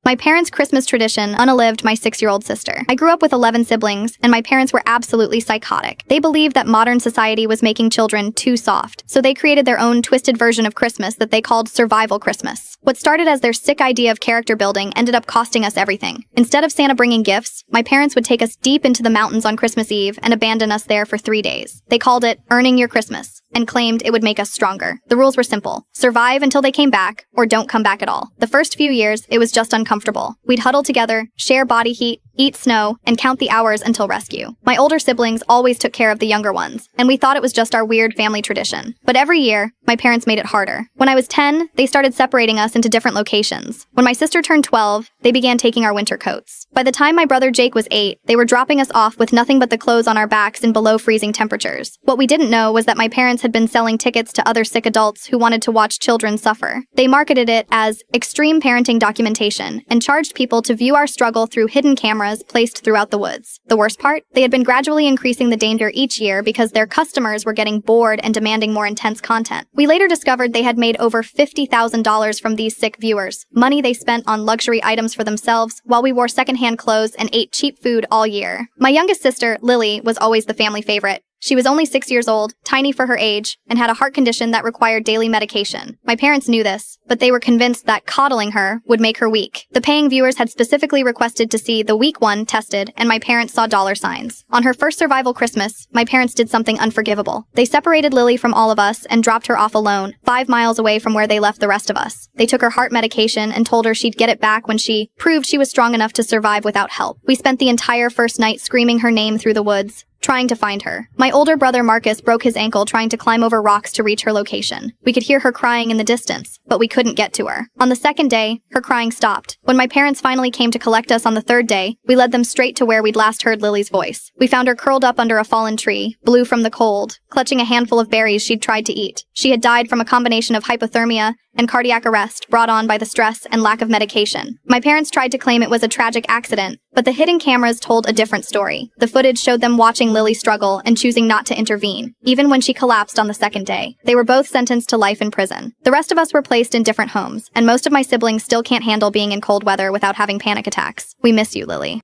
My parents' Christmas tradition unalived my 6-year-old sister. I grew up with 11 siblings, and my parents were absolutely psychotic. They believed that modern society was making children too soft, so they created their own twisted version of Christmas that they called Survival Christmas. What started as their sick idea of character building ended up costing us everything. Instead of Santa bringing gifts, my parents would take us deep into the mountains on Christmas Eve and abandon us there for 3 days. They called it earning your Christmas and claimed it would make us stronger. The rules were simple: survive until they came back, or don't come back at all. The first few years, it was just uncomfortable. We'd huddle together, share body heat, eat snow, and count the hours until rescue. My older siblings always took care of the younger ones, and we thought it was just our weird family tradition. But every year, my parents made it harder. When I was 10, they started separating us into different locations. When my sister turned 12, they began taking our winter coats. By the time my brother Jake was 8, they were dropping us off with nothing but the clothes on our backs in below freezing temperatures. What we didn't know was that my parents had been selling tickets to other sick adults who wanted to watch children suffer. They marketed it as extreme parenting documentation and charged people to view our struggle through hidden cameras placed throughout the woods. The worst part? They had been gradually increasing the danger each year because their customers were getting bored and demanding more intense content. We later discovered they had made over $50,000 from these sick viewers, money they spent on luxury items for themselves while we wore secondhand clothes and ate cheap food all year. My youngest sister, Lily, was always the family favorite. She was only 6 years old, tiny for her age, and had a heart condition that required daily medication. My parents knew this, but they were convinced that coddling her would make her weak. The paying viewers had specifically requested to see the weak one tested, and my parents saw dollar signs. On her first survival Christmas, my parents did something unforgivable. They separated Lily from all of us and dropped her off alone, 5 miles away from where they left the rest of us. They took her heart medication and told her she'd get it back when she proved she was strong enough to survive without help. We spent the entire first night screaming her name through the woods, trying to find her. My older brother Marcus broke his ankle trying to climb over rocks to reach her location. We could hear her crying in the distance, but we couldn't get to her. On the second day, her crying stopped. When my parents finally came to collect us on the third day, we led them straight to where we'd last heard Lily's voice. We found her curled up under a fallen tree, blue from the cold, clutching a handful of berries she'd tried to eat. She had died from a combination of hypothermia and cardiac arrest brought on by the stress and lack of medication. My parents tried to claim it was a tragic accident, but the hidden cameras told a different story. The footage showed them watching Lily struggle and choosing not to intervene, even when she collapsed on the second day. They were both sentenced to life in prison. The rest of us were placed in different homes, and most of my siblings still can't handle being in cold weather without having panic attacks. We miss you, Lily.